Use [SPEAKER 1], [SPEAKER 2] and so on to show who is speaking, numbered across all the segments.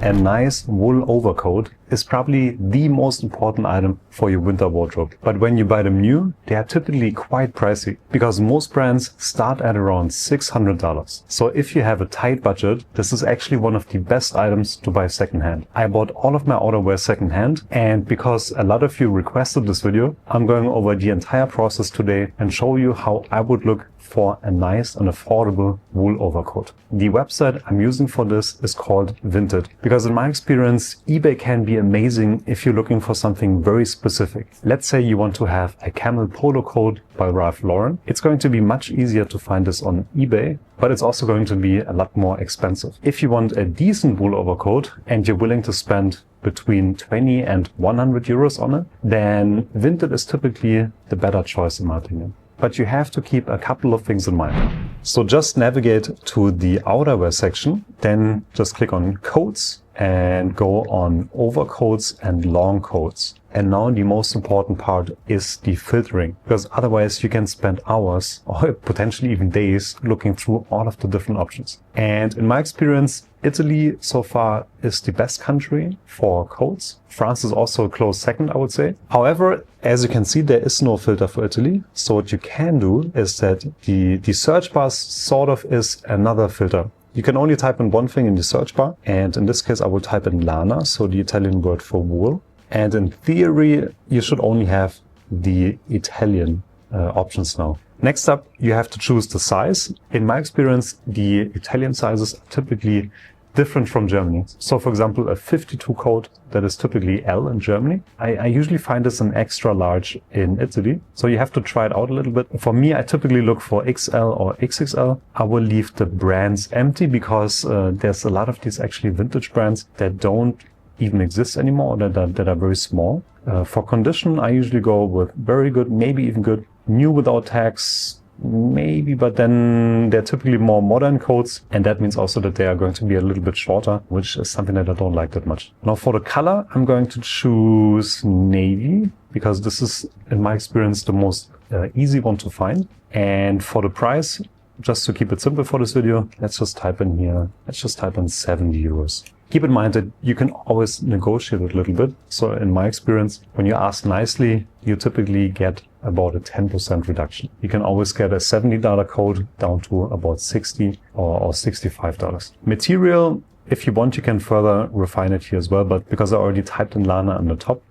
[SPEAKER 1] A nice wool overcoat is probably the most important item for your winter wardrobe. But when you buy them new, they are typically quite pricey because most brands start at around $600. So if you have a tight budget, this is actually one of the best items to buy secondhand. I bought all of my outerwear secondhand, and because a lot of you requested this video, I'm going over the entire process today and show you how I would look for a nice and affordable wool overcoat. The website I'm using for this is called Vinted, because in my experience, eBay can be amazing if you're looking for something very specific. Let's say you want to have a camel polo coat by Ralph Lauren. It's going to be much easier to find this on eBay, but it's also going to be a lot more expensive. If you want a decent wool overcoat and you're willing to spend between 20 and 100 euros on it, then Vinted is typically the better choice in my opinion. But you have to keep a couple of things in mind. So just navigate to the outerwear section, then just click on coats and go on overcoats and long coats. And now the most important part is the filtering, because otherwise you can spend hours or potentially even days looking through all of the different options. And in my experience, Italy so far is the best country for coats. France is also a close second, I would say. However, as you can see, there is no filter for Italy. So what you can do is that the search bar sort of is another filter. You can only type in one thing in the search bar. And in this case, I will type in lana, so the Italian word for wool. And in theory, you should only have the Italian options now. Next up, you have to choose the size. In my experience, the Italian sizes are typically different from Germany. So for example, a 52 coat that is typically L in Germany, I usually find this an extra large in Italy. So you have to try it out a little bit. For me, I typically look for XL or XXL. I will leave the brands empty because there's a lot of these actually vintage brands that don't even exist anymore, that are very small. For condition, I usually go with very good, maybe even good, new without tags, maybe, but then they're typically more modern coats, and that means also that they are going to be a little bit shorter, which is something that I don't like that much. Now for the color, I'm going to choose navy, because this is, in my experience, the most easy one to find. And for the price, just to keep it simple for this video, let's just type in here, let's just type in 70 euros. Keep in mind that you can always negotiate it a little bit. So in my experience, when you ask nicely, you typically get about a 10% reduction. You can always get a $70 coat down to about $60 or $65. Material, if you want, you can further refine it here as well, but because I already typed in lana on the top,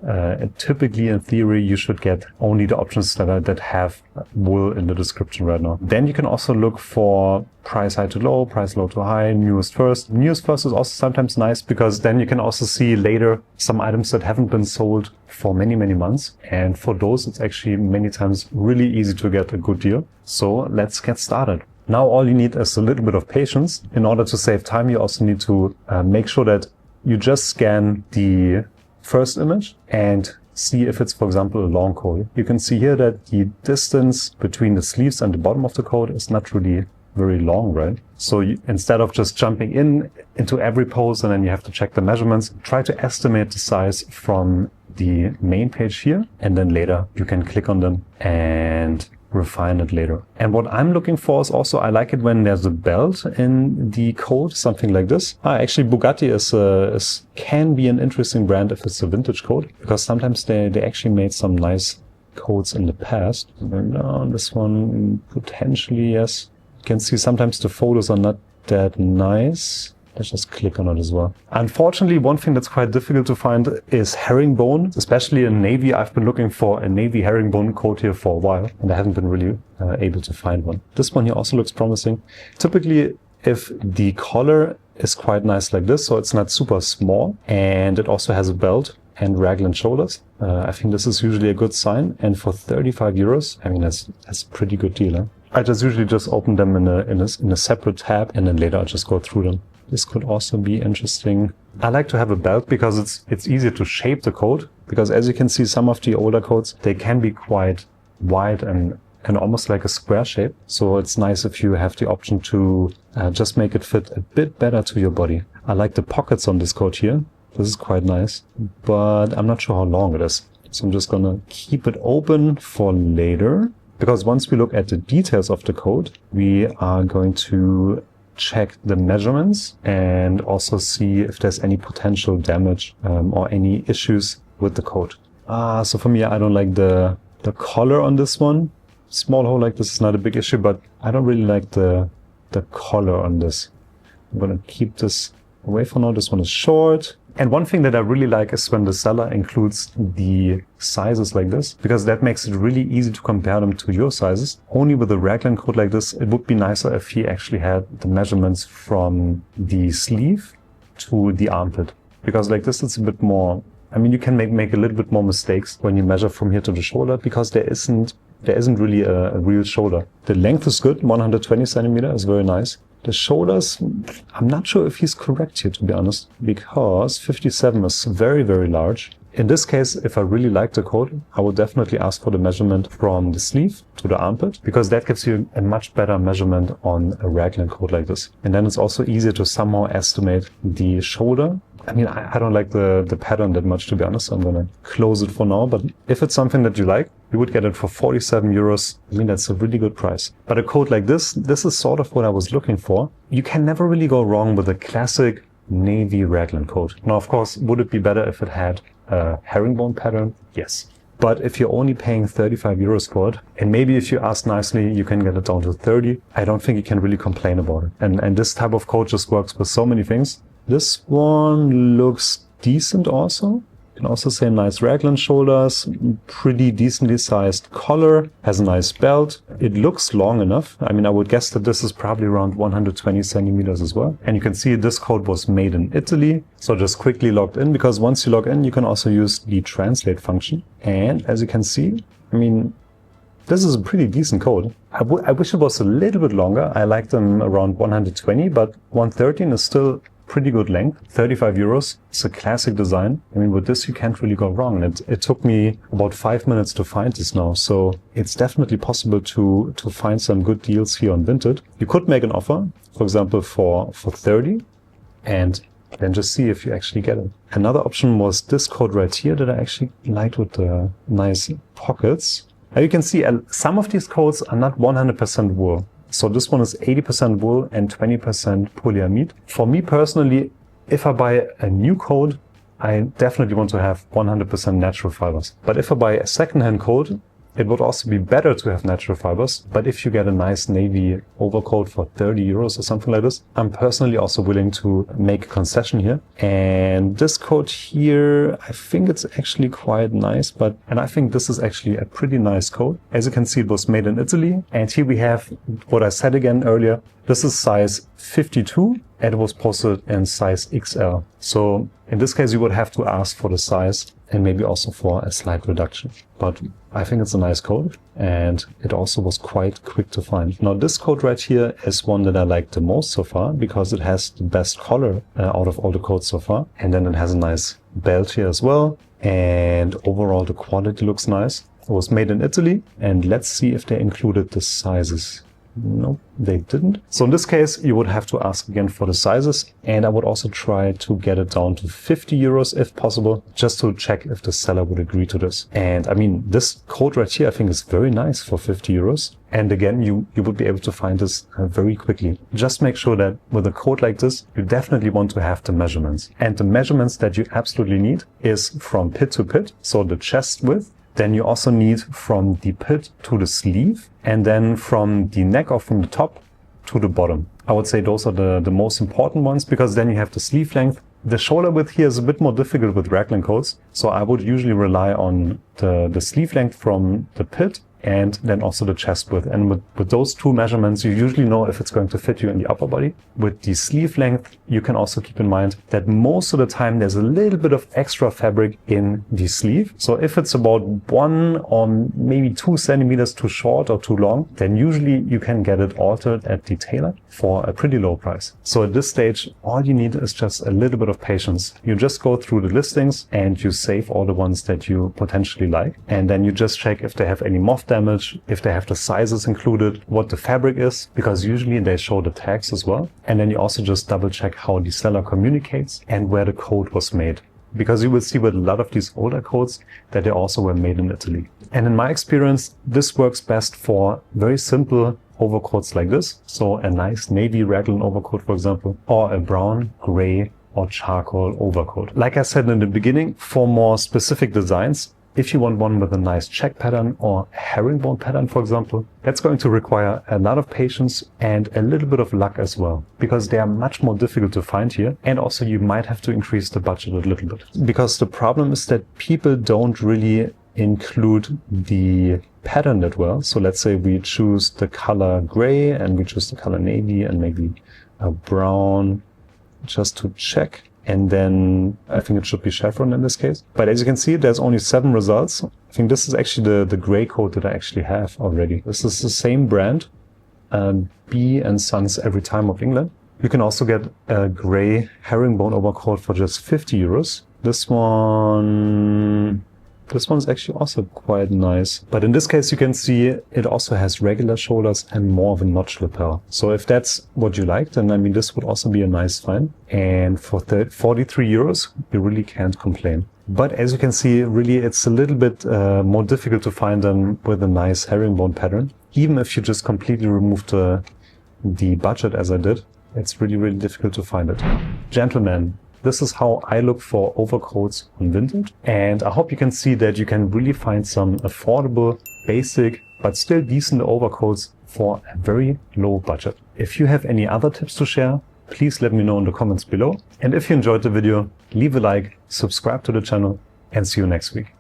[SPEAKER 1] typically in theory you should get only the options that have wool in the description right now. Then you can also look for price high to low, price low to high, newest first. Newest first is also sometimes nice because then you can also see later some items that haven't been sold for many, many months. And for those, it's actually many times really easy to get a good deal. So let's get started. Now all you need is a little bit of patience. In order to save time, you also need to make sure that you just scan the first image and see if it's, for example, a long coat. You can see here that the distance between the sleeves and the bottom of the coat is not really very long, right? So instead of just jumping into every pose and then you have to check the measurements, try to estimate the size from the main page here, and then later you can click on them and refine it later. And what I'm looking for is also, I like it when there's a belt in the coat, something like this. Actually, Bugatti can be an interesting brand if it's a vintage coat, because sometimes they actually made some nice coats in the past. And on this one, potentially, yes. You can see sometimes the photos are not that nice. Let's just click on it as well. Unfortunately, one thing that's quite difficult to find is herringbone, especially in navy. I've been looking for a navy herringbone coat here for a while, and I haven't been really able to find one. This one here also looks promising. Typically, if the collar is quite nice like this, so it's not super small, and it also has a belt and raglan shoulders, I think this is usually a good sign. And for 35 euros, I mean, that's a pretty good deal. Huh? I usually just open them in a separate tab, and then later I just go through them. This could also be interesting. I like to have a belt because it's easier to shape the coat, because as you can see, some of the older coats, they can be quite wide and almost like a square shape. So it's nice if you have the option to just make it fit a bit better to your body. I like the pockets on this coat here. This is quite nice, but I'm not sure how long it is. So I'm just gonna keep it open for later, because once we look at the details of the coat, we are going to check the measurements and also see if there's any potential damage or any issues with the coat. So for me, I don't like the collar on this one. Small hole like this is not a big issue, but I don't really like the collar on this. I'm gonna keep this away for now. This one is short. And one thing that I really like is when the seller includes the sizes like this, because that makes it really easy to compare them to your sizes. Only with a raglan coat like this, it would be nicer if he actually had the measurements from the sleeve to the armpit. Because like this, it's a bit more, I mean, you can make a little bit more mistakes when you measure from here to the shoulder, because there isn't really a real shoulder. The length is good, 120 centimeter is very nice. The shoulders, I'm not sure if he's correct here, to be honest, because 57 is very, very large. In this case, if I really like the coat, I would definitely ask for the measurement from the sleeve to the armpit, because that gives you a much better measurement on a raglan coat like this. And then it's also easier to somehow estimate the shoulder. I mean, I don't like the pattern that much, to be honest. I'm gonna close it for now, but if it's something that you like, you would get it for 47 euros. I mean, that's a really good price. But a coat like this is sort of what I was looking for. You can never really go wrong with a classic navy raglan coat. Now, of course, would it be better if it had a herringbone pattern? Yes. But if you're only paying 35 euros for it, and maybe if you ask nicely, you can get it down to 30, I don't think you can really complain about it. And this type of coat just works with so many things. This one looks decent also. You can also say nice raglan shoulders, pretty decently sized collar, has a nice belt. It looks long enough. I mean, I would guess that this is probably around 120 centimeters as well. And you can see this coat was made in Italy. So just quickly logged in, because once you log in, you can also use the translate function. And as you can see, I mean, this is a pretty decent coat. I wish it was a little bit longer. I like them around 120, but 113 is still pretty good length. 35 euros. It's a classic design. I mean, with this, you can't really go wrong. It took me about 5 minutes to find this now. So it's definitely possible to find some good deals here on Vinted. You could make an offer, for example, for 30, and then just see if you actually get it. Another option was this coat right here that I actually liked with the nice pockets. Now you can see some of these coats are not 100% wool. So this one is 80% wool and 20% polyamide. For me personally, if I buy a new coat, I definitely want to have 100% natural fibers. But if I buy a secondhand coat, it would also be better to have natural fibers. But if you get a nice navy overcoat for 30 euros or something like this, I'm personally also willing to make a concession here. And this coat here, I think it's actually quite nice, and I think this is actually a pretty nice coat. As you can see, it was made in Italy. And here we have what I said again earlier. This is size 52 and it was posted in size XL. So in this case, you would have to ask for the size and maybe also for a slight reduction. But I think it's a nice coat, and it also was quite quick to find. Now this coat right here is one that I like the most so far, because it has the best collar out of all the coats so far. And then it has a nice belt here as well. And overall the quality looks nice. It was made in Italy, and let's see if they included the sizes. No, they didn't. So in this case, you would have to ask again for the sizes, and I would also try to get it down to 50 euros if possible, just to check if the seller would agree to this. And I mean, this coat right here, I think is very nice for 50 euros. And again, you would be able to find this very quickly. Just make sure that with a coat like this, you definitely want to have the measurements. And the measurements that you absolutely need is from pit to pit, so the chest width. Then you also need from the pit to the sleeve, and then from the neck or from the top to the bottom. I would say those are the most important ones, because then you have the sleeve length. The shoulder width here is a bit more difficult with raglan coats, so I would usually rely on the sleeve length from the pit and then also the chest width. And with those two measurements, you usually know if it's going to fit you in the upper body. With the sleeve length, you can also keep in mind that most of the time there's a little bit of extra fabric in the sleeve. So if it's about 1 or maybe 2 centimeters too short or too long, then usually you can get it altered at the tailor for a pretty low price. So at this stage, all you need is just a little bit of patience. You just go through the listings and you save all the ones that you potentially like. And then you just check if they have any moth damage, if they have the sizes included, what the fabric is, because usually they show the tags as well. And then you also just double check how the seller communicates and where the coat was made. Because you will see with a lot of these older coats that they also were made in Italy. And in my experience, this works best for very simple overcoats like this. So a nice navy raglan overcoat, for example, or a brown, gray, or charcoal overcoat. Like I said in the beginning, for more specific designs, if you want one with a nice check pattern or herringbone pattern, for example, that's going to require a lot of patience and a little bit of luck as well, because they are much more difficult to find here. And also you might have to increase the budget a little bit, because the problem is that people don't really include the pattern that well. So let's say we choose the color gray and we choose the color navy and maybe a brown just to check. And then I think it should be chevron in this case. But as you can see, there's only 7 results. I think this is actually the gray coat that I actually have already. This is the same brand, B and Sons Every Time of England. You can also get a gray herringbone overcoat for just 50 euros. This one's actually also quite nice. But in this case, you can see it also has regular shoulders and more of a notch lapel. So if that's what you like, then I mean, this would also be a nice find. And for 43 euros, you really can't complain. But as you can see, really, it's a little bit more difficult to find them with a nice herringbone pattern. Even if you just completely remove the budget as I did, it's really, really difficult to find it. Gentlemen, this is how I look for overcoats on Vinted, and I hope you can see that you can really find some affordable, basic, but still decent overcoats for a very low budget. If you have any other tips to share, please let me know in the comments below. And if you enjoyed the video, leave a like, subscribe to the channel, and see you next week.